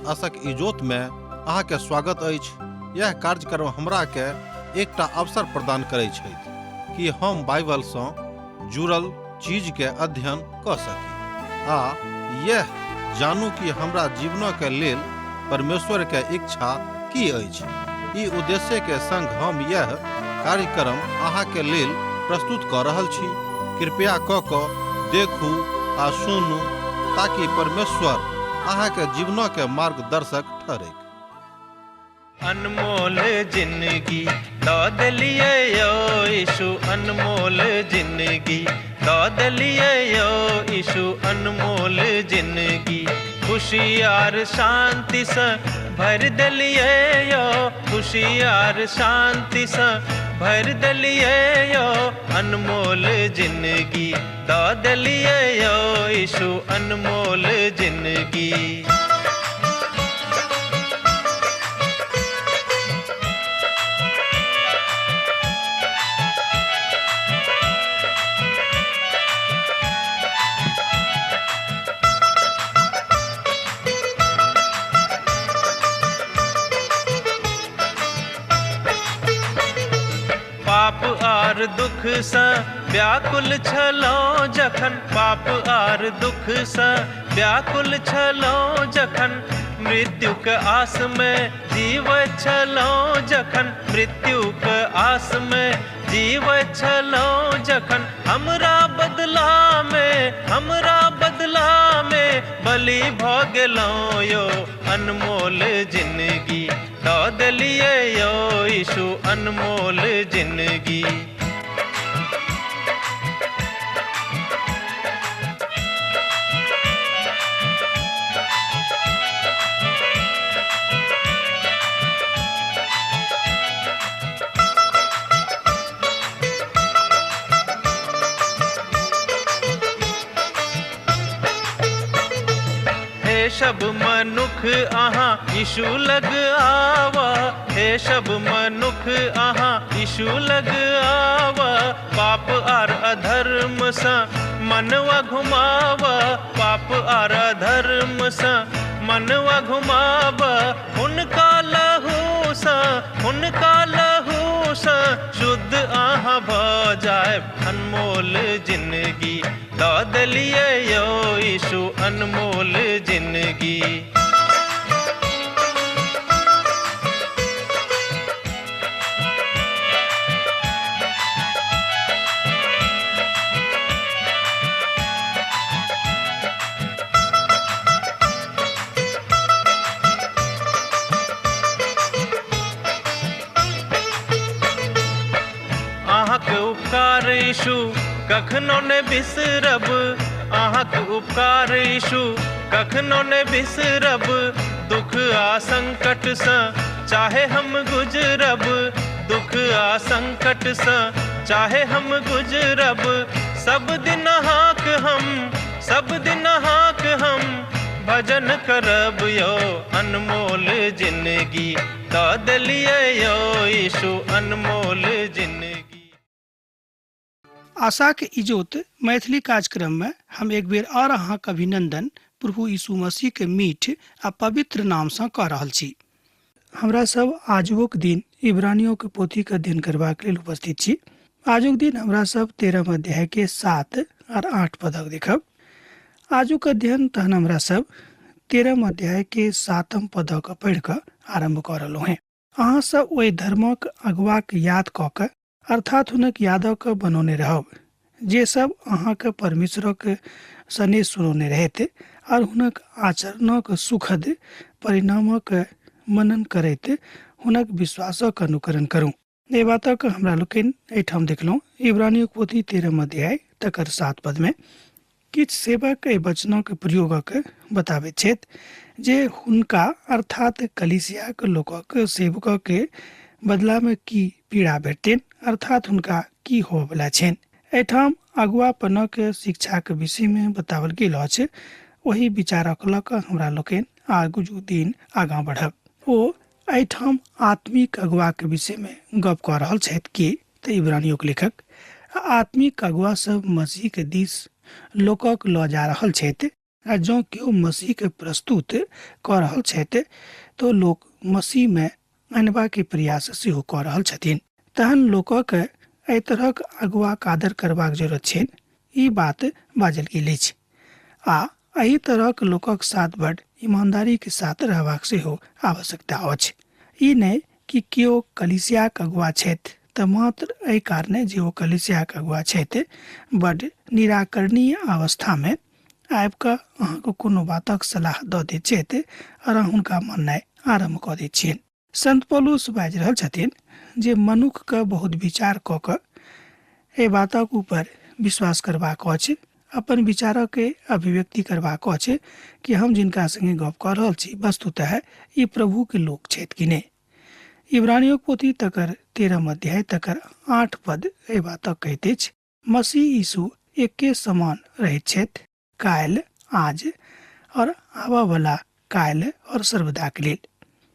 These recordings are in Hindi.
आशक इजोत में अहाँ के स्वागत अछि। यह कार्यक्रम हमरा के एकटा अवसर प्रदान करैत छथि कि हम बाइबल सँ जुड़ल चीज के अध्ययन क सकी आ यह जानू कि हमरा जीवन के लेल परमेश्वर के इच्छा की अछि। ई उद्देश्य के संग हम यह कार्यक्रम अहाँ के लेल प्रस्तुत क रहल छी। कृपया क देखू आ सुनू ताकि परमेश्वर अहाँ के जीवन के मार्गदर्शक ठहरे। अनमोल जिंदगी दौद लिए यो यीशु, अनमोल जिंदगी दौद लिए यो यीशु, अनमोल जिंदगी खुशियार शांति से भर दलिए यो, खुशियार शांति से भर दलिए यो, अनमोल जिंदगी दौद लिए यो यीशु, अनमोल जिंदगी। पाप आर दुख से व्याकुल छलो जखन, पाप आर दुख से व्याकुल छलो जखन, मृत्यु के आस में जीव छलो जखन, मृत्यु के आस में जीव छलो जखन, हमरा बदला में बलि भ गेलो यो, अनमोल जिंदगी दौद लिए यो यीशु, अनमोल जिंदगी। हे सब मनुख आहा यीशु लग आवा, हे सब मनुख आहा यीशु लग आवा, पाप आर अधर्म सा मनवा घुमावा, पाप आर अधर्म सा मनवा घुमावा, उनका लहू सा शुद्ध आहा भ जाए, अनमोल जिंदगी दौद लिए यो यीशु, अनमोल जिंदगी। अहाँके उपकार यीशु कखनो ने बिसरब, अहाँके उपकार यीशु कखनो ने बिसरब, दुख आ संकट से चाहे हम गुजरब, दुख आ संकट से चाहे हम गुजरब, सब दिन हाक हम भजन करब यो, अनमोल जिंदगी दौद लिए यो यीशु, अनमोल जिंदगी। आशा के इजोत मैथिली कार्यक्रम में हम एक बेर और अहाँ के अभिनंदन प्रभु यीशु मसीह के मीठ आ पवित्र नाम से कह रहल छी। हमरा सब आजुक दिन इब्रानियों के पोथी के अध्ययन करबाक लेल उपस्थित छी। आजुक दिन हमरा सब 13 अध्याय के 7 और 8 पदक देखब। आजुक अध्ययन तहन हमरा सब 13 अध्याय के 7 पदक पढ़ के आरंभ कर रहलहुँ हैं। अहाँ सब ओहि धर्मक अगुआ के याद क के अर्थात हुनक यादक बनौने रहब, जे सब अहाँ के परमेश्वरक सने सुनौने रहते और हुनक आचरणक सुखद परिणामक मनन करैत हुनक विश्वासक अनुकरण करूं। ये बातक हमरा लोकनि एहिठाम देखलहुँ इब्रानियों पोथी 13 अध्याय तकर 7 पद में किछ सेवक एहि वचनक प्रयोगक बताबैत छथि जे हुनका अर्थात कलीसियाक लोकक सेवकक के बदला में की पीड़ा भेटतनि, अर्थात हुनका की होबला छनि। एठाम अगुआपनक शिक्षा के विषय में बतावल गेल अछि। वही विचारक लऽ कऽ हमरा लोकनि आगू दिन आगाँ बढ़ब। ओ एठाम आत्मिक अगुआ के विषय में गप कऽ रहल छथि कि तऽ इब्रानियों के लेखक आत्मिक अगुआ सब मसीह के दिस लोकक लऽ जा रहल छथि आ जँ केओ मसीह के प्रस्तुत कऽ रहल छथि तो लोक मसीह में अनबा के प्रयास सेहो कऽ रहल छथिन। तहन लोकक एहि तरहक अगुवाक आदर करबाक जरूरत छनि, ई बात बाजल गेल अछि। आ एहि तरहक लोकक साथ बड़ ईमानदारी के साथ रहबाक सेहो आवश्यकता अछि। ई नहि कि केओ कलीसियाक अगुवा छथि तऽ मात्र एहि कारणे जे ओ कलीसियाक अगुवा छथि बड़ निराकरणीय अवस्था में आबि कऽ अहाँके कोनो बातक सलाह दऽ दैत छथि और हुनका माननाइ आरम्भ कऽ दैत छियनि। संत पौलुस बाजि रहल छथिन जे मनुख के बहुत विचार कऽ कऽ एहि बातक ऊपर विश्वास करबाक अछि, अपन विचारक के अभिव्यक्ति करबाक अछि कि हम जिनका संगे गप कऽ रहल छी वस्तुतः ई प्रभु के लोक छथि कि नहि। इब्रानियों पोथी तकर 13 अध्याय तकर 8 पद एहि बातक कहैत अछि, मसीह यीशु एके समान रहैत छथि, काल्हि, आज और आबऽ वाला काल्हि और सर्वदा के लेल।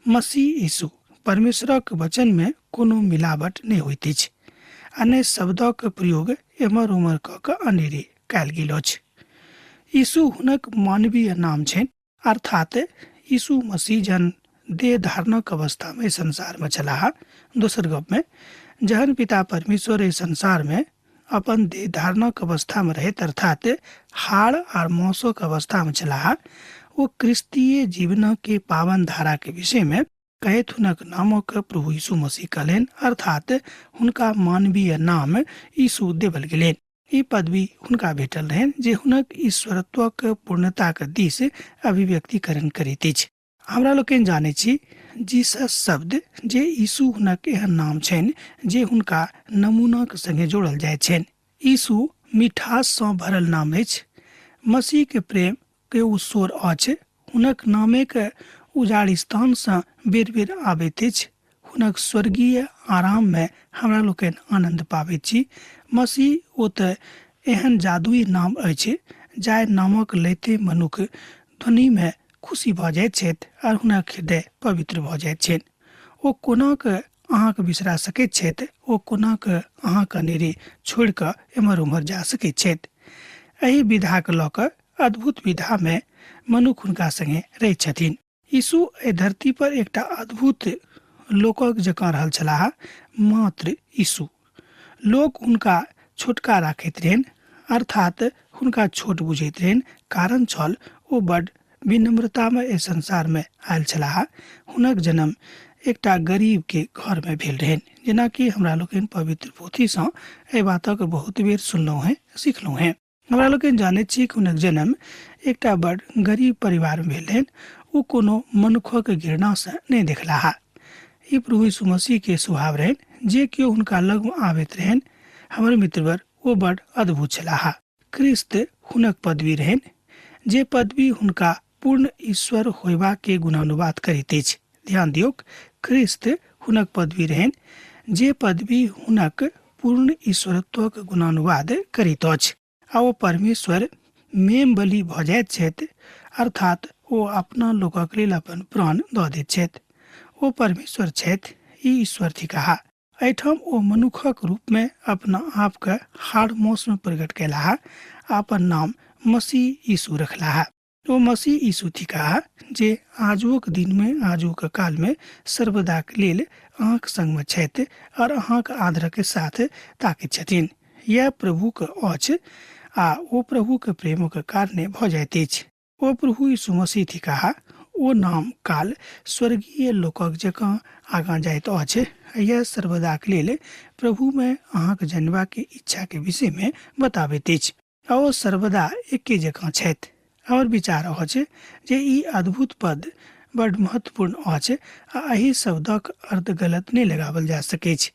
मसीह यीशु परमेश्वरक वचन में कोनो मिलावट नहि होइत अछि आ नहि शब्दक प्रयोग एम्हर उम्हर कऽ कऽ अनेरे कयल गेल अछि। यीशु हुनक मानवीय नाम छनि, अर्थात यीशु मसीह जहन देह धारणक अवस्था में संसार में छलाह, दोसर गप में जहन पिता परमेश्वर इस संसार में अपन देह धारणक अवस्था में रहैत अर्थात हाड़ और मौसक अवस्था में छलाह, वो क्रिस्तीय जीवन के पावन धारा के विषय में कहैत हुनक नामक प्रभु यीशु मसीह कहलनि, अर्थात हुनका मानवीय नाम यीशु देवल गेलनि। ई पदवी हुनका भेटल रहनि जे हुनक ईश्वरत्वक पूर्णताक दिस अभिव्यक्तिकरण करैत अछि। हमरा लोकनि जानै छी जीसस शब्द जे यीशु हुनक एहन नाम छनि जे हुनका नमूनाक संगे जोड़ल जाइत छनि। यीशु मिठास सँ भरल नाम अछि, मसीह के प्रेम के ओ स्वर अछि, हुनक नामे के उजाड़ स्थान सँ बेर बेर आबैत अछि, हुनक स्वर्गीय आराम में हमरा लोकनि आनंद पाबैत छी। मसीह ओ तऽ एहन जादुई नाम अछि जाहि नामक लैते मनुख ध्वनि में खुशी भऽ जाइत छथि और हुनक हृदय पवित्र भऽ जाइत छनि। ओ कोना कऽ अहाँके बिसरा सकैत छथि, ओ कोना कऽ अहाँके अनेरे छोड़ि कऽ एम्हर उम्हर जा सकैत छथि। एहि विधाके लऽ कऽ अद्भुत विधा में मनुख हुनका संगे रहैत छथिन। यीशु एहि धरती पर एकटा अद्भुत लोकक जकाँ रहल छलाह, मात्र यीशु। लोक हुनका छोटका राखैत रहनि, अर्थात हुनका छोट बुझैत रहनि, कारण छल ओ बड़ विनम्रता में एहि संसार में आयल छलाह। हुनक जन्म एकटा गरीब के घर में भेल रहनि, जेनाकि हमरा लोकनि पवित्र पोथी सँ एहि बातक बहुत बेर सुनलहुँ हैं, सिखलहुँ हैं। हमरा लोकनि जानैत छी कि हुनक जन्म एकटा बड़ गरीब परिवार में भेल रहनि। ओ कोनो मनुखक घृणा सँ नहि देखलाहा। ई प्रभु यीशु मसीह के स्वभाव रहनि, जे केओ हुनका लग में आबैत रहनि, हमर मित्रवर ओ बड़ अद्भुत छलाह। क्रिस्त हुनक पदवी रहनि, जे पदवी हुनका पूर्ण ईश्वर होयबा के गुणानुवाद करैत अछि। ध्यान दियौक, क्रिस्त हुनक पदवी रहनि, जे पदवी हुनक पूर्ण ईश्वरत्वक गुणानुवाद करैत अछि। आ ओ परमेश्वर मेम बलि भऽ जाइत छथि, अर्थात ओ अपना लोकक लेल अपन प्राण दऽ दैत छथि। ओ परमेश्वर छथि, ई ईश्वर थिकाह। एहिठाम ओ मनुखक रूप में अपना आप के हाड़ मौस में प्रकट कैलाह, अपन नाम मसीह यीशु रखलाह। ओ मसीह यीशु थिकाह जे आजुक दिन में आजुक काल में सर्वदा के लेल अहाँक संग में छथि और अहाँक आदर के साथ ताकैत छथिन। यह प्रभु के अछि आ ओ प्रभु के प्रेमक कारणे भऽ जाइत अछि। ओ प्रभु यीशु मसीह थिकाह, ओ नाम काल स्वर्गीय लोकक जकाँ आगाँ जाइत अछि। यह सर्वदा के लेल प्रभु में अहाँक जनबा के इच्छा के विषय में बताबैत अछि। आ ओ सर्वदा एके जकाँ छथि। और विचार अछि जे ई अद्भुत पद बड़ महत्वपूर्ण अछि आ एहि शब्दक अर्थ गलत नहि लगावल जा सकैत अछि,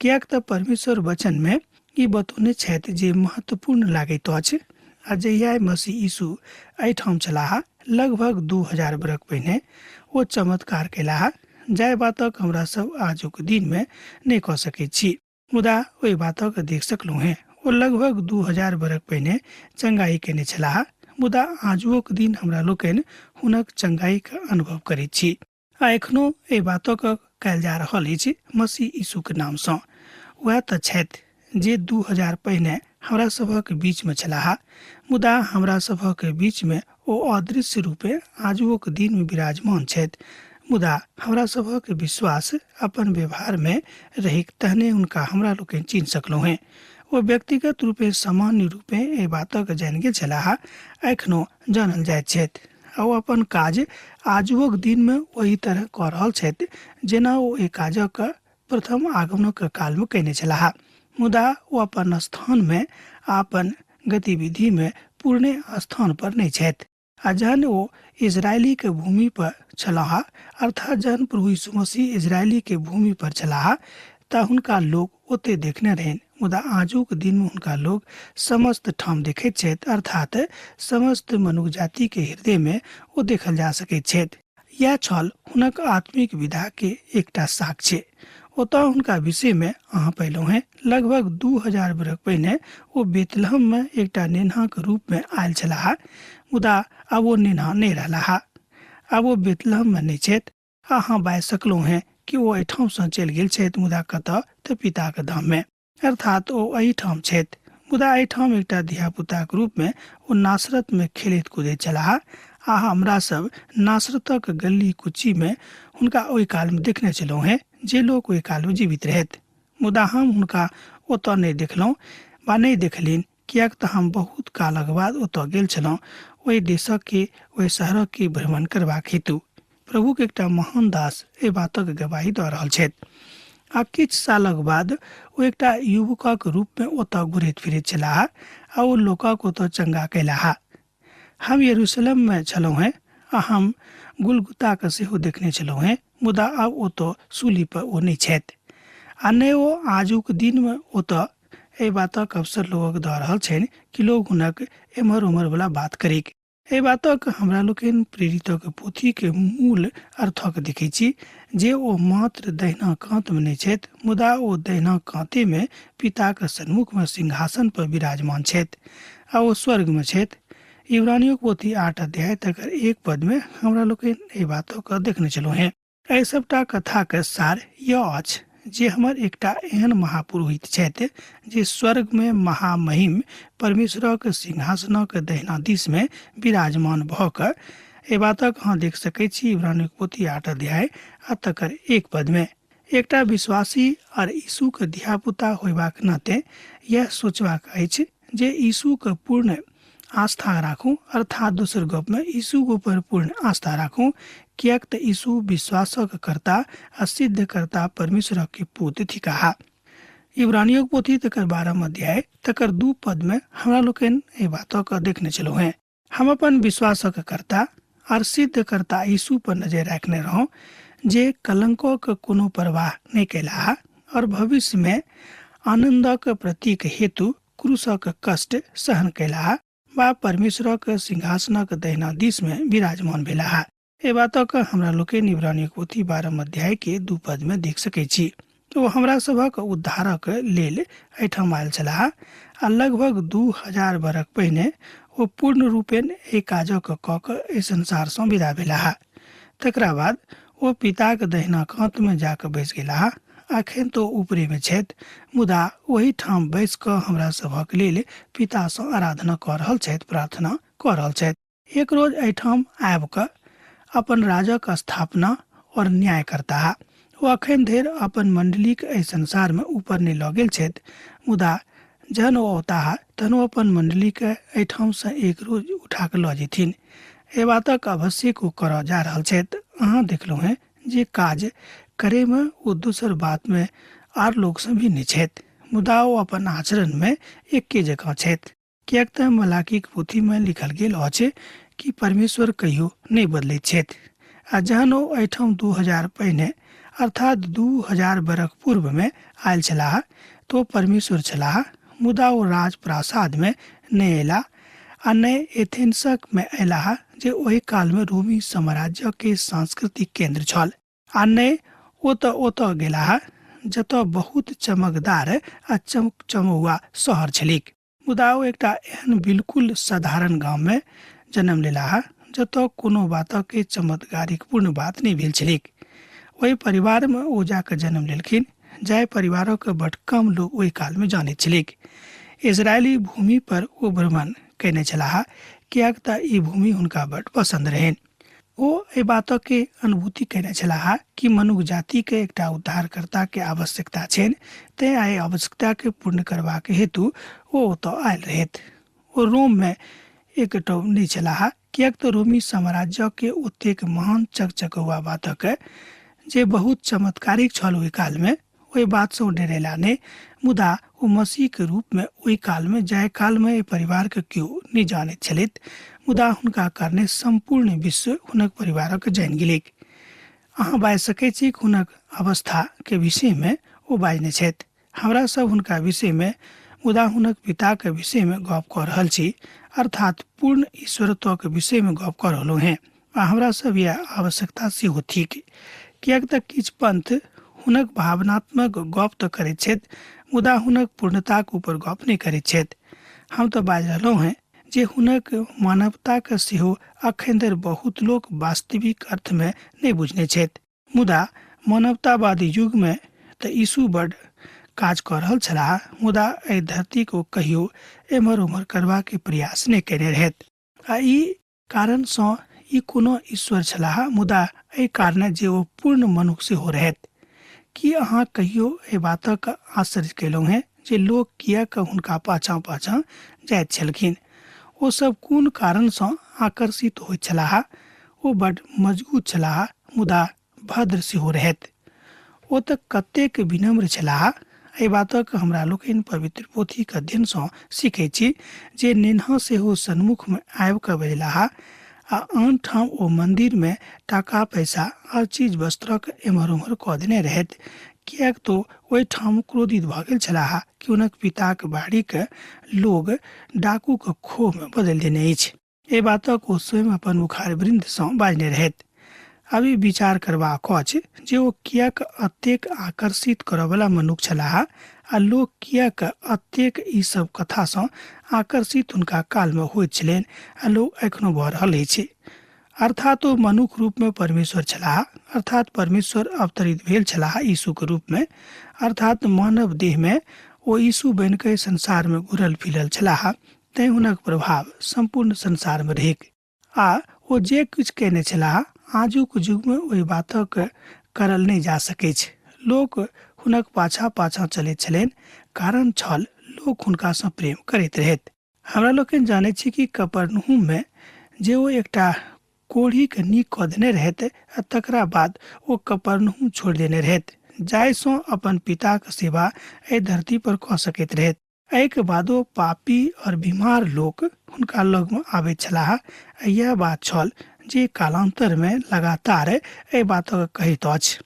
कियाक तऽ परमेश्वर वचन में ई बतौने छथि जे महत्वपूर्ण लागैत अछि। आ जहिया मसीह यीशु एहिठाम छलाह, लगभग 2000 बरख पहिने ओ चमत्कार कैलाह, जाहि बातक हमरा सब आजुक दिन में नहि कऽ सकैत छी, मुदा ओहि बातक देख सकलहुँ हैं। ओ लगभग 2000 बरख पहिने चंगाई केने छलाह, मुदा आजुक दिन हमरा लोकनि हुनक चंगाई के अनुभव करैत छी। आ एखनो एहि बातक कयल जा रहल अछि मसीह यीशु के नाम सँ। वह तऽ छथि जे 2000 पहिने हमरा सभक बीच में छलाह, मुदा हमरा सभक बीच में ओ अदृश्य रूपे आजुक दिन में विराजमान छथि, मुदा हमरा सभक विश्वास अपन व्यवहार में रही तहने उनका हमरा लोग चिन्ह सकलौ हैं। वो व्यक्तिगत रूपे सामान्य रूपे ए बातक जान गेल छलाह, एखनो जानल जाइत छथि आ ओ अपन काज आजुक दिन में वही तरह कऽ रहल छथि जेना ओ ए काजक प्रथम आगमनक काल में कयने छलाह, मुदा ओ अपन स्थान में आ अपन गतिविधि में पूर्ण स्थान पर नहीं छथि। आ जहन ओ इजरायली के भूमि पर छलाह, अर्थात जहन प्रभु यीशु मसीह इजरायली के भूमि पर छलाह ता हुनका लोग ओते देखने रहन, मुदा आजुक दिन में हुनका लोग समस्त ठाम देखैत छथि, अर्थात समस्त मनुष्य जाति के हृदय में ओ देखल जा सकैत छथि। यह छल हुनक आत्मिक विधा के एकटा साक्ष्य। ओतऽ हुनका विषय में अहाँ पहलौ हैं लगभग 2000 बरख पहिने ओ बेतलहम में एकटा नेन्हा के रूप में आयल छलाह, मुदा अब वो नेन्हा नहीं रहलाह। अब वो बेतलहम में नहीं छथि। अहाँ बाजि सकलौ हैं कि ओ एहिठाम से चलि गेल छथि, मुदा कतऽ तऽ पिता के धाम में, अर्थात ओ एहिठाम छथि, मुदा एहिठाम एकटा धियापुता के रूप में ओ नासरत में खेलैत कूदैत छलाह। आ हमरा सब नासरतक गली कुची में हुनका ओहि काल में देखने छलौ हैं जे लोग ओहि काल में जीवित रहथि, मुदा हम हुनका ओतऽ नहीं देखलहुँ वा नहीं देखलिन, कियाक तऽ हम बहुत कालक बाद ओतऽ गेल छलहुँ ओहि देशक के ओहि शहरक के भ्रमण करबाक हेतु। प्रभु के एकटा महान दास ए बातक गवाही दऽ रहल छथि। आ किछु सालक बाद ओ एकटा युवकक रूप में ओतऽ घुरैत फिरैत छलाह आ ओ लोकक ओतऽ चंगा कयलाह। हम यरूशलेम में छलहुँ हैं आ हम गुलगुता के सेहो देखने छलहुँ हैं, मुदा अब ओतऽ सूली पर ओ नहीं छथि। आ नहि ओ आजुक दिन में ओतऽ एहि बातक अवसर लोगक दऽ रहल छनि कि लोग हुनक एम्हर उम्हर वाला बात करिक। एहि बातक हमरा लोकनि प्रेरितक पोथी के मूल अर्थक देखै छी जे ओ मात्र दहिना कांत में नहीं छथि, मुदा ओ दहिना कांते में पिता के सन्मुख में सिंहासन पर विराजमान छथि आ ओ स्वर्ग में छथि। इब्रानियों पोथी 8 अध्याय तक 1 पद में हमरा लोकनि एहि बातक देखने छलहुँ हैं। एहि सबटा कथा के सार यह अछि जे हमर एकटा एहन महापुरोहित छथि जे स्वर्ग में महामहिम परमेश्वरक सिंहासनक दहिना दिस में विराजमान भऽ कऽ एहि बातक अहाँ देख सकैत छी। इब्रानियों पोथी 8 अध्याय आ तकर 1 पद में एकटा विश्वासी और यीशु के धियापुता होयबाक नाते यह सोचबाक अछि जे यीशु के पूर्ण आस्था राखू, अर्थात दोसर गप में यीशु के ऊपर पूर्ण आस्था राखू, कियाक तऽ यीशु विश्वासक कर्ता आ सिद्ध कर्ता परमेश्वर के पुत्र थिकाह। इब्रानियों पोथी तकर 12 अध्याय तकर 2 पद में हमरा लोकनि एहि बातक देखने छलहुँ हैं। हम अपन विश्वासक कर्ता और सिद्ध कर्ता यीशु पर नजर रखने रहूं जे कलंकों के कोनो परवाह नहीं कैलाह और भविष्य में आनंदक प्रतीक हेतु क्रूसक कष्ट सहन कैलाह वा परमेश्वरक सिंहासनक दहिना दिस में विराजमान भेलाह। ए बातक हमरा लोकनि इब्रानियों पोथी 12 अध्याय के 2 पद में देख सकैत छी। ओ हमरा सभक उद्धारक लेल एहिठाम आयल छलाह आ लगभग 2000 बरख पहिने ओ पूर्ण रूपेण एहि काजक कऽ कऽ एहि संसार सँ विदा भेलाह। तकरा बाद ओ पिताक दहिना कांत में जाकऽ बैस गेलाह। अखन तो ऊपरे में छथि, मुदा ओही ठाम बैस कऽ हमरा सभक लेल पिता सँ आराधना कऽ रहल छथि, प्रार्थना कऽ रहल छथि। एक रोज एहिठाम आबि कऽ अपन राजक स्थापना और न्याय करताह। ओ अखन धरि अपन मंडलीक एहि संसार में ऊपर नहि लऽ गेल छथि, मुदा जहन ओ औताह तहन ओ अपन मंडली के एहिठाम से एक रोज उठा के लऽ जेथिन। एहि बातक आवश्यक ओ करऽ जा रहल छथि। अहाँ देखलहुँ हैं जे काज करे में ओ दोसर बात में आर लोग सब भी नहीं छथि, मुदा ओ अपन आचरण में एके जकाँ छथि, कियाक तऽ मलाकी के पोथी में लिखल गेल अछि कि परमेश्वर कहियो नहीं बदलैत छथि। आ जहन ओ एहिठाम 2000 पहिने अर्थात 2000 बरख पूर्व में आयल छलाह तो परमेश्वर छलाह, मुदा ओ राज प्रासाद में नहीं अयला आ नहि एथेंसक में अयलाह जे ओहि काल में रोमी साम्राज्य के सांस्कृतिक केंद्र छल, आ नहि ओतऽ गेलाह जतऽ बहुत चमकदार आ चमचमौआ शहर छलिक, मुदा ओ एकटा एहन बिल्कुल साधारण गांव में जन्म लेलाह जतऽ कोनो बातक के चमत्कारिक पूर्ण बात नहीं भेल छलिक। ओहि परिवार में ओ जाकऽ जन्म लेलखिन जाहि परिवारक बड कम लोग ओहि काल में जानैत छलिक। इजरायली भूमि पर ओ भ्रमण कयने छलाह, कियाक त ई भूमि हुनका बड पसंद रहन। ओ एहि बातक के अनुभूति कयने छलाह कि मनुष्य जाति के एकटा उद्धारकर्ता के आवश्यकता छनि, तें एहि आवश्यकता के पूर्ण करबाक हेतु ओ ओतय आयल रहथि। ओ रोम में एकटो नहि छलाह, कियाक त रोमी साम्राज्य के ओतेक महान चकचकौआ बातक जे बहुत चमत्कारिक छल ओहि काल में, ओहि बात से डरेला ने। मुदा ओ मसीह के रूप में ओहि काल में जाय काल में परिवार के केओ नहि जानैत छलैथ, मुदा हुनका कारणे संपूर्ण विश्व हुनक परिवारक जानि गेलैक। अहाँ बाजि सकैत छी कि हुनक अवस्था के विषय में ओ बाजने छथि। हमरा सब हुनका विषय में मुदा हुनक पिता के विषय में गप कऽ रहल छी, अर्थात पूर्ण ईश्वरत्व के विषय में गप कऽ रहलहुँ हैं। आ हमरा सब यह आवश्यकता सेहो थिक, कियाक त किछ पंथ हुनक भावनात्मक गप तऽ करैत छथि, मुदा हुनक पूर्णताक ऊपर गप नहि करैत छथि। हम तऽ बाजि रहलहुँ हैं जे हुनक मानवता के सेहो अखन धरि बहुत लोक वास्तविक अर्थ में नहि बुझने छथि। मुदा मानवतावादी युग में तऽ यीशु बड काज कऽ रहल छलाह, मुदा एहि धरती को कहियो एम्हर उम्हर करबा के प्रयास नहि केने रहथि। आ ई कारण सँ ई कोनो ईश्वर छलाह, मुदा एहि कारणे जे ओ पूर्ण मनुष्य सेहो रहथि। की अहाँ कहियो एहि बातक आश्चर्य केलहुँ हैं जे लोक किएक हुनका पाछाँ पाछाँ जाइत छलखिन? ओ सब कोन कारण सँ आकर्षित होइत छलाह? ओ बड मजबूत छलाह, मुदा भद्र सेहो रहथि। ओ तऽ कतेक विनम्र छलाह। एहि बातक हमरा लोकनि पवित्र पोथीक अध्ययन सँ सीखैत छी जे नेन्हा सेहो सन्मुख में आबि कऽ बजलाह, आ आन ठाम ओ मंदिर में टाका पैसा आ चीज वस्त्रक एम्हर उम्हर कऽ देने रहथि, किएक तो ओहि ठाम क्रोधित भऽ गेल छलाह कि हुनक पिताक बाड़ी के लोग डाकू के खोह में बदलि देने अछि। एहि बातक ओ स्वयं अपन मुखार वृंद सँ बाजने रहथि। अब ई विचार करबाक अछि जे ओ किएक अतेक आकर्षित करयवला मनुष्य छलाह, आ लोक किएक अतेक ई सब कथा सँ आकर्षित हुनका काल में होइत छलनि, आ लोक एखनो भऽ रहल अछि। अर्थात ओ मनुष्य रूप में परमेश्वर छलाह, अर्थात परमेश्वर अवतरित भेल छलाह यीशु के रूप में, अर्थात मानव देह में ओ यीशु बनि कऽ संसार में घुरल फिरल छलाह। तैं हुनक प्रभाव संपूर्ण संसार में रहैक। आ ओ जे किछु केने छलाह आजुक युग में ओहि बातक करल नहि जा सकैत छै। लोक हुनक पाछा पाछा चलैत छलनि, कारण छल लोक हुनका सँ प्रेम करैत रहथि। हमरा लोकनि जानैत छी कि कफरनहूम में जे ओ एकटा कोढ़ी के नीक कऽ देने रहथि, आ तकरा बाद ओ कफरनहूम छोड़ि देने रहथि, जाहि सँ अपन पिताक सेवा एहि धरती पर कऽ सकैत रहथि। एहिके बादो पापी और बीमार लोक हुनका लग में आबैत छलाह। यह बात छल जे कालांतर में लगातार एहि बातक कहैत अछि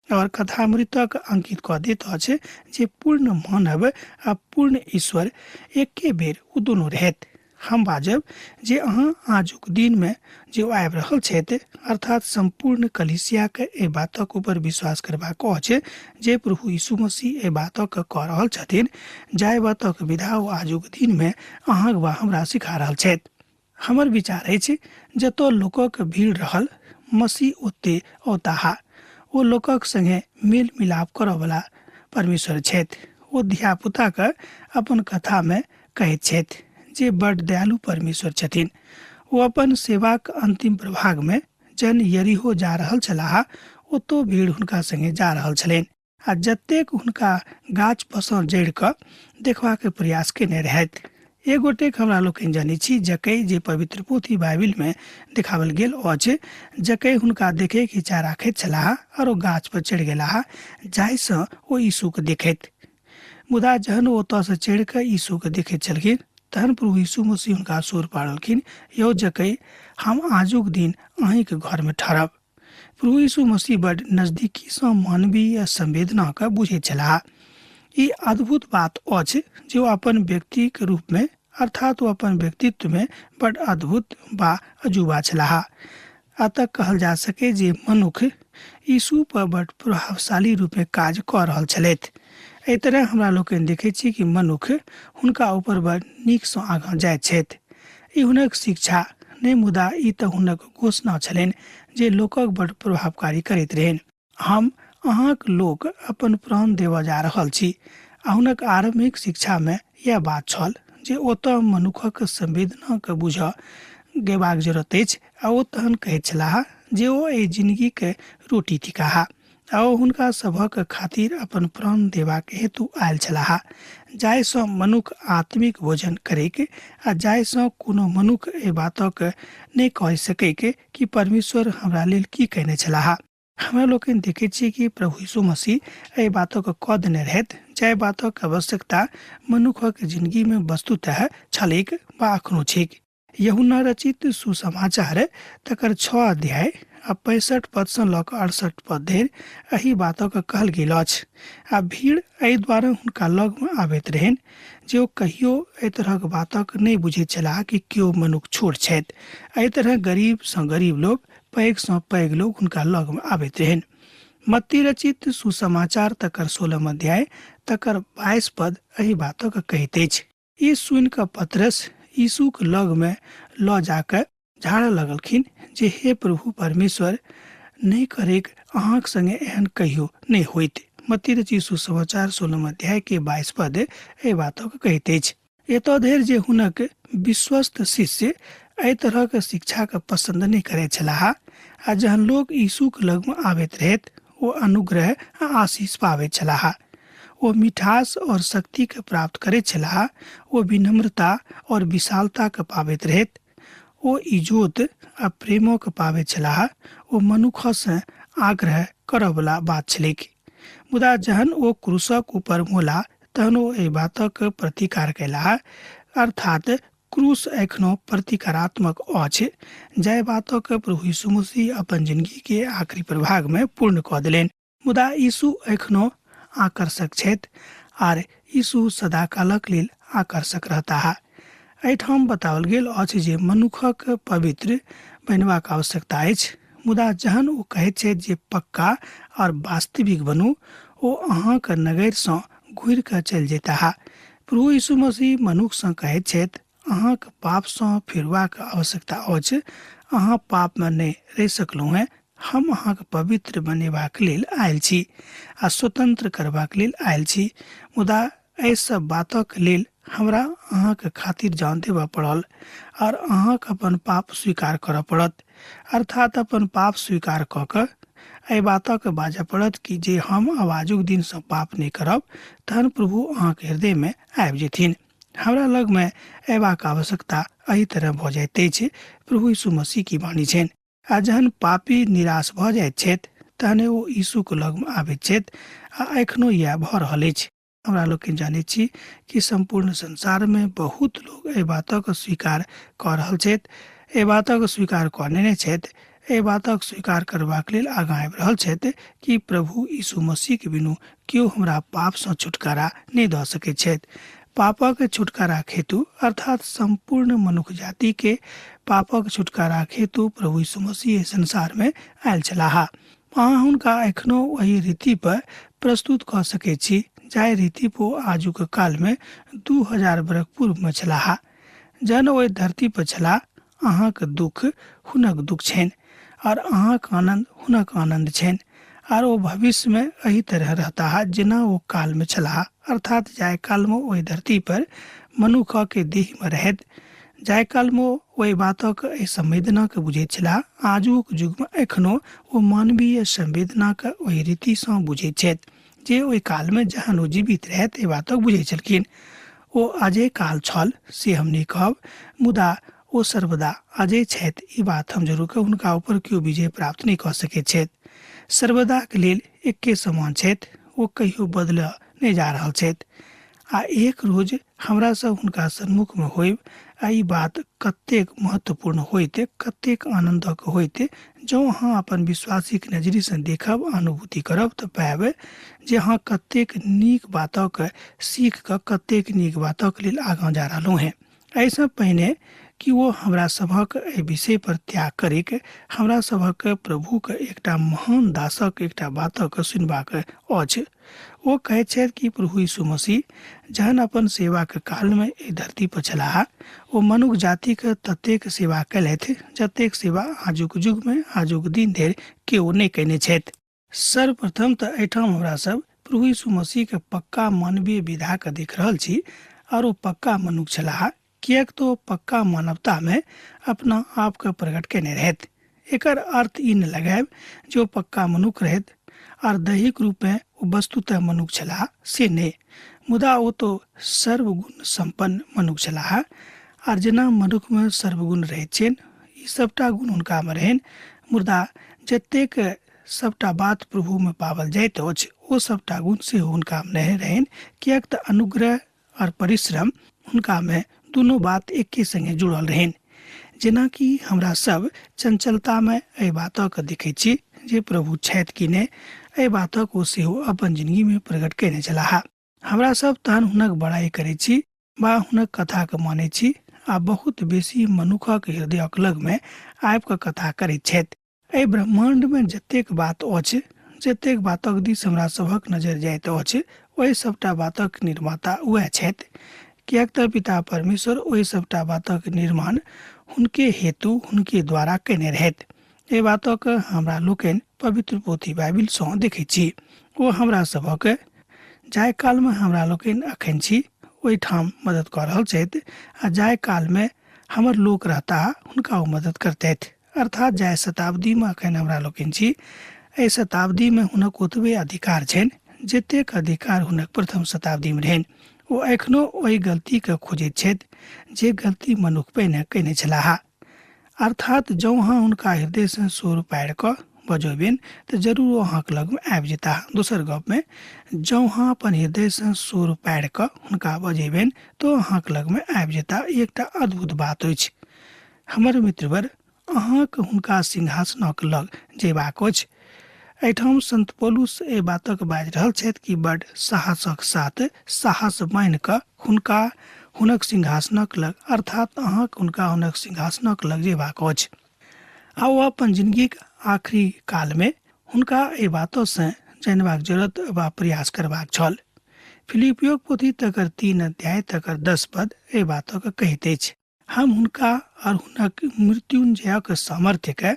और कथामृतक अंकित कऽ दैत अछि जे पूर्ण मानव आ पूर्ण ईश्वर एके बेर ओ दुनू रहथि। हम बाजब जे अहाँ आजुक दिन में जे आबि रहल छथि, अर्थात संपूर्ण कलीसिया के एहि बातक ऊपर विश्वास करबाक अछि जे प्रभु यीशु मसीह एहि बातक कऽ रहल छथिन, जाहि बातक विधा ओ आजुक दिन में अहाँ वा हमरा सिखा रहल छथि। हमर विचार अछि जतऽ लोकक भीड़ रहल, मसीह ओते औताह। ओ लोकक संगे मेल मिलाप करयवला परमेश्वर छथि। ओ धिया पुता के अपन कथा में कहैत छथि जे बड़ दयालु परमेश्वर छथिन। ओ अपन सेवाक अंतिम प्रभाग में जन यरीहो जा रहल छलाह, ओतौ भीड़ हुनका संगे जा रहल छलनि, आ जतेक हुनका गाछ पसर जड़ि कऽ देखबाक प्रयास केने रहथि। एक गोटेक हमरा लोकनि जानै छी जकै जे पवित्र पोथी बाइबिल में देखावल गेल अछि, जकै हुनका देखे के इच्छा राखैत छलाह और ओ गाछ पर चढ़ि गेलाह, जाहि सँ ओ यीशु के देखैत। मुदा जहन ओ ओतऽ से चढ़ि कऽ यीशु के देखैत छलखिन, तहन प्रभु यीशु मसीह हुनका सुर पाड़लखिन, यौ जकै, हम आजुक दिन अहीं के घर में ठहरब। प्रभु यीशु मसीह बड़ नजदीकी सँ मानवीय संवेदना के बुझैत छलाह। ई अद्भुत बात अछि जे ओ अपन व्यक्ति के रूप में, अर्थात वो अपन व्यक्तित्व में बड़ अद्भुत बा अजूबा छलाह। अतः कहल जा सके जे मनुष्य यीशु पर बड़ प्रभावशाली रूप में काज कऽ रहल छलथि। एहि तरह हमरा लोकनि देखैत छी कि मनुष्य हुनका ऊपर बड़ नीक सँ आगाँ जाइत छथि। ई हुनक शिक्षा नहि, मुदा ई तऽ हुनक घोषणा छलनि जे लोकक बड़ प्रभावकारी करैत रहनि। हम अहाँक लोक अपन प्राण देबऽ जा रहल छी। आ हुनक आरंभिक शिक्षा में यह बात छल जे ओतऽ मनुखक संवेदना के बुझऽ गेबाक जरूरत अछि आ ओ तहन कहैत छलाह जे ओ एहि जिंदगी के रोटी थिकाह आ ओ हुनका सभक खातिर अपन प्राण देबाक हेतु आयल छलाह, जाहिसँ मनुख आत्मिक भोजन करैक आ जाहिसँ कोनो मनुख एहि बातक नहि कहि सकैक कि परमेश्वर हमरा लेल की कहने छलाह। हमरा लोकनि देखैत छियै कि प्रभु यीशु मसीह एहि बातक कऽ देने रहथि जाहि बातक आवश्यकता मनुखक जिंदगी में वस्तुतः छलैक वा अखनो छैक। यूहन्ना रचित सुसमाचार तकर 6 अध्याय आ 65 पद सँ लऽ कऽ 68 पद धरि एहि बातक कहल गेल अछि। आ भीड़ एहि द्वारा हुनका लग में आबैत रहनि जे ओ कहियो एहि तरहक बातक नहि बुझैत छलाह कि केओ मनुख छोट छथि। एहि तरह गरीब सँ गरीब लोग, पैघ सँ पैघ लोग हुनका लग में आबैत रहनि। मत्ती रचित सुसमाचार तकर 16 अध्याय तकर 22 पद एहि बातक कहैत अछि। ई सुनि कऽ पतरस यीशुक लग में लऽ जाकऽ झाड़ऽ लगलखिन जे हे प्रभु परमेश्वर, नहि करैक अहाँक संगे एहन कहियो नहि होइत। मत्ती रचित सुसमाचार 16 अध्याय के 22 पद एहि बातक कहैत अछि। एतऽ धरि जे हुनक विश्वस्त शिष्य एहि तरहक शिक्षा के पसंद नहीं करे छलाह आ जहन लोग यीशुक लग में आबैत रहैत ओ अनुग्रह आ आशीष पाबैत छलाह। वो मिठास और शक्ति के प्राप्त करे छलाह। वो विनम्रता और विशालता के पाबैत रहैत। वो इजोत आ प्रेमो के पाबैत छलाह। वो मनुख से आग्रह करऽ वाला बात छलैक। मुदा जहन ओ क्रूसक ऊपर मोला तहन ओ एहि बातक प्रतिकार कयलाह, अर्थात क्रूस एखनो प्रतिकारात्मक अछि जाहि बातक प्रभु यीशु मसीह अपन जिंदगी के आखिरी प्रभाग में पूर्ण कऽ देलनि। मुदा यीशु एखनो आकर्षक छथि आर यीशु सदाकालक लेल आकर्षक रहताह। एहिठाम बताओल गेल अछि जे मनुखक पवित्र बनबाक आवश्यकता अछि, मुदा जहन ओ कहैत छथि जे पक्का और वास्तविक बनू, ओ अहाँक नगर सँ घुरि कऽ चलि जेताह। प्रभु यीशु मसीह मनुख सँ कहैत छथि अहाँक पाप सँ फिरबाक आवश्यकता अछि। अहाँ पाप में नहि रहि सकलहुँ हैं। हम अहाँक पवित्र बनेबाक लेल आयल छी आ स्वतंत्र करबाक लेल आयल छी। मुदा एहि सब बातक लेल हमरा अहाँक खातिर जान देबऽ पड़ल और अहाँक अपन पाप स्वीकार करऽ पड़त, अर्थात अपन पाप स्वीकार कऽ कऽ एहि बातक बाजऽ पड़त कि जे हम आवाजुक दिन सँ पाप नहि करब तहन प्रभु अहाँके हृदय में आबि जेथिन। हमरा लग में अयबाक आवश्यकता एहि तरह भऽ जाइत अछि। प्रभु यीशु मसीह की वाणी छनि। आ जहन पापी निराश भऽ जाइत छथि तहन ओ यीशुक लग में आबैत छथि आ एखनो इएह भऽ रहल अछि। हमरा लोकनि जानैत छी कि संपूर्ण संसार में बहुत लोग एहि बातक स्वीकार कऽ रहल छथि, एहि बातक स्वीकार कऽ छथि, एहि बातक स्वीकार करबाक लेल आगाँ आबि रहल छथि कि प्रभु यीशु मसीह के बिनु केओ हमरा पाप सँ छुटकारा नहि दऽ सकैत छथि। पापक छुटकारा हेतु अर्थात संपूर्ण मनुष्य जाति के पापक छुटकारा हेतु प्रभु यीशु मसीह संसार में आयल छलाह। अहाँ हुनका एखनो वही रीति पर प्रस्तुत कऽ सकैत छी जाहि रीति पो आजुक काल में 2000 बरख पूर्व में छलाह। जहन ओ धरती पर छलाह, अहाँक दुख हुनक दुख छनि और अहाँक आनंद हुनक आनंद छनि और ओ भविष्य में एही तरह रहता जेना ओ काल में छलाह, अर्थात जाहि काल में ओहि धरती पर मनुख के देह में रहैत, जाहि काल में ओहि बातक एहि संवेदना के बुझैत छलाह, आजुक युग में एखनो ओ मानवीय संवेदना के ओहि रीति सँ बुझैत छथि जे ओहि काल में जहन ओ जीवित रहैत एहि बातक बुझैत छलखिन। ओ अजय काल छल से हम नहि कहब, मुदा ओ सर्वदा अजय छथि। ई बात हम जरूर कहब, हुनका ऊपर केओ विजय प्राप्त नहि कऽ सकैत छथि। सर्वदा के लेल एके समान छथि, ओ कहियो बदलऽ नहि जा रहल छथि। आ एक रोज हमरा सब हुनका सन्मुख में होइब आ ई बात कतेक महत्वपूर्ण होइत, कतेक आनंदक होइत जँ अहाँ अपन विश्वासी के नजरी सँ देखब, अनुभूति करब तऽ पाएब जे अहाँ कतेक नीक बातक सीख कऽ कतेक नीक बातक लेल आगाँ जा रहलहुँ हैं। एहिसँ पहिने कि वो हमरा सभक एहि विषय पर त्याग करैक, हमरा सभक प्रभुक एकटा महान दासक एकटा बातक सुनबाक अछि। ओ कहैत छथि कि प्रभु यीशु मसीह जहन अपन सेवा के काल में एहि धरती पर छलाह, ओ मनुष्य जाति के ततेक सेवा कयलथि जतेक सेवा आजुक युग में आजुक दिन धरि केओ नहि कयने छथि। सर्वप्रथम तऽ एहिठाम हमरा सब प्रभु यीशु मसीह के पक्का मानवीय विधा के देख रहल छी और ओ पक्का मनुष्य छलाह, किएक तो पक्का मानवता में अपना आप के प्रकट केने रहत। एकर अर्थ ई न लगायब जो पक्का मनुख रहत और दैहिक रूप में वस्तुतः मनुख छलाह से नहीं, मुदा वो तो सर्वगुण संपन्न मनुख छलाह। और जेना मनुख में सर्वगुण रहैत छेन, ई सबटा गुण हुनका में रहन, मुदा जतेक सबटा बात प्रभु में पावल जाइत अछि ओ सबटा गुण से हुनका में नहीं रहन, किएक त अनुग्रह और परिश्रम हुनका में दोनों बात एके संगे जुड़ल रहन। जेना कि हमरा सब चंचलता में एहि बातक देखै छी जे प्रभु छथि कि ने, एहि बातक ओ सेहो अपन जिंदगी में प्रकट केने छलाह। हमरा सब तहन हुनक बड़ाई करै छी बा हुनक कथा के मानै छी आ बहुत बेसी मनुखक हृदयक लग में आबि कऽ कथा करैत छथि। एहि ब्रह्मांड में जतेक बात अछि, जतेक बातक दिस हमरा सभक नजर जाइत अछि, ओहि सबटा बातक निर्माता वएह छथि, किएक त पिता परमेश्वर ओहि सबटा बातक निर्माण हुनके हेतु हुनके द्वारा केने रहथि। एहि बातक हमरा लोकनि पवित्र पोथी बाइबिल सँ देखै छी। ओ हमरा सभक जाय काल में हमरा लोकनि अखन छी ओहिठाम मदद कऽ रहल छथि, आ जाय काल में हमर लोक रहता हुनका ओ मदद करतथि। अर्थात जाय शताब्दी में अखन हमरा लोकनि छी, एहि शताब्दी में हुनक ओतबे अधिकार छनि जतेक अधिकार हुनक प्रथम शताब्दी में रहनि। ओ एखनो ओहि गलती के खोजैत छथि जे गलती मनुख पहिने केने छलाह। अर्थात जँ अहाँ हुनका हृदय से स्वर पाड़ि कऽ बजोबेन तऽ जरूर ओ अहाँक लग में आबि जेताह। दोसर गप में जँ अहाँ अपन हृदय से स्वर पाड़ि कऽ हुनका बजेबेन तो अहाँक लग में आबि जेताह। ई एकटा अद्भुत बात अछि। हमर मित्रवर, अहाँक हुनका सिंहासनक लग जेबाक अछि। एहिठाम संत पौलुस एहि बातक बाजि रहल छथि कि बड़ साहसक साथ साहस बान्हि कऽ हुनका हुनक सिंहासनक लग, अर्थात अहाँक हुनका हुनक सिंहासनक लग जेबाक अछि। आ ओ अपन जिंदगीक आखिरी काल में हुनका एहि बातों से जानबाक जरूरत वा प्रयास करबाक छल। फिलिपियोक पोथी तकर 3 अध्याय तकर 10 पद एहि बातक कहैत अछि, हम हुनका और हुनक मृत्युंजयक सामर्थ्य के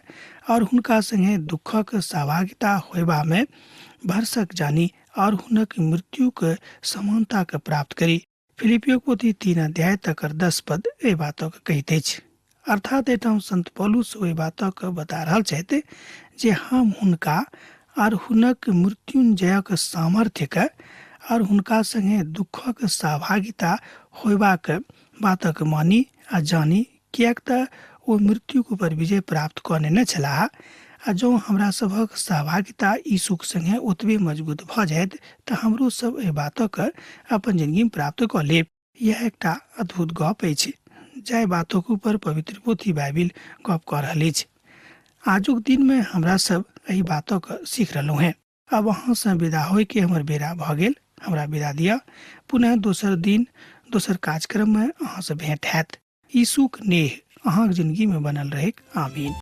और हुनका संगे दुखक सहभागिता होयबा में भरसक जानी और हुनक मृत्यु के समानता के प्राप्त करी। फिलिपियो पोथी 3 अध्याय तकर 10 पद एहि बातक कहैत अछि। अर्थात एहिठाम संत पौलुस ओहि बातक बता रहल छथि जे हम हुनका और हुनक मृत्युंजयक सामर्थ्य के और हुनका संगे दुखक सहभागिता होयबाक बातक मानी आ जानी, किएक त ओ मृत्यु के ऊपर विजय प्राप्त कऽ नेने छलाह। आ जँ हमरा सभक सहभागिता यीशुक संगे ओतबे मजबूत भऽ जायत तऽ हमरो सब एहि बातक अपन जिंदगी में प्राप्त कऽ लेब। यह एकटा अद्भुत गप अछि जाहि बातक ऊपर पवित्र पोथी बाइबिल गप कऽ रहल अछि। आजुक दिन में हमरा सब एहि बातक सीख रहलहुँ हैं। अब अहाँ से विदा होय के हमर बेरा भऽ गेल। हमरा विदा दिअ। पुनः दोसर दिन दोसर कार्यक्रम में अहाँ से भेंट हैत। यीशुक नेह अहाँक जिंदगी में बनल रहै। आमीन।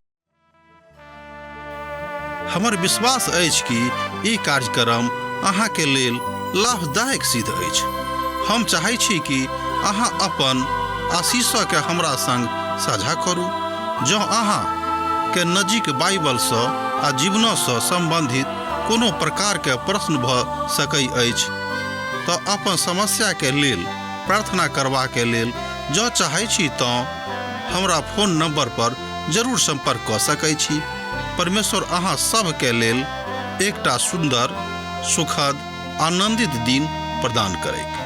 हमर विश्वास अछि कि ई कार्यक्रम अहाँ के लेल लाभदायक सिद्ध अछि। हम चाहै छी कि अहाँ अपन आशीषक के हमरा संग साझा करू। जँ अहाँ के नजीक बाइबल सँ आ जीवन सँ संबंधित कोनो प्रकार के प्रश्न भऽ सकै अछि तऽ अपन समस्या के लेल प्रार्थना करबा के लेल जँ चाहै छी तऽ हमरा फोन नंबर पर जरूर संपर्क कऽ सकै छी। परमेश्वर अहाँ सब के लेल एकटा सुंदर, सुखद, आनंदित दिन प्रदान करैक।